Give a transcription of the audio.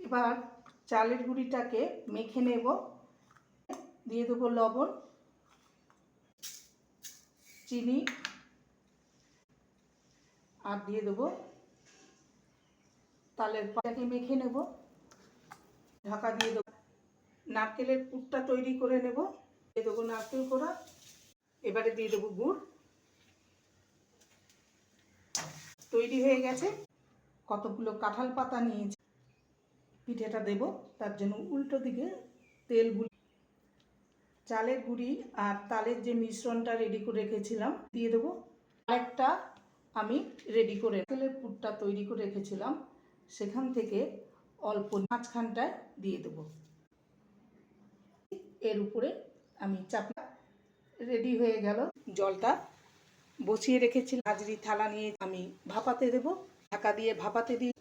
এবার চালের গুঁড়িটাকে মেখে নেব। দিয়ে দেবো লবণ, চিনি আর দিয়ে দেবো তালের পাতাকে মেখে নেব। ঢাকা দিয়ে দেবো। নারকেলের পুরটা তৈরি করে নেব। দিয়ে দেবো নারকেল কোড়া। এবারে দিয়ে দেবো গুড়। তৈরি হয়ে গেছে। কতগুলো কাঁঠাল পাতা নিয়েছি। পিঠেটা দেব, তার জন্য উল্টো দিকে তেল চালের গুঁড়ি আর তালের যে মিশ্রণটা রেডি করে রেখেছিলাম দিয়ে দেবো। আরেকটা আমি রেডি করে নারকেলের পুরটা তৈরি করে রেখেছিলাম, সেখান থেকে অল্প মাঝখানটায় দিয়ে দেবো। এর উপরে আমি চাপা। রেডি হয়ে গেল। জলটা বসিয়ে রেখেছিলাম। হাজরি থালা নিয়ে আমি ভাপাতে দেবো। ঢাকা দিয়ে ভাপাতে দিই।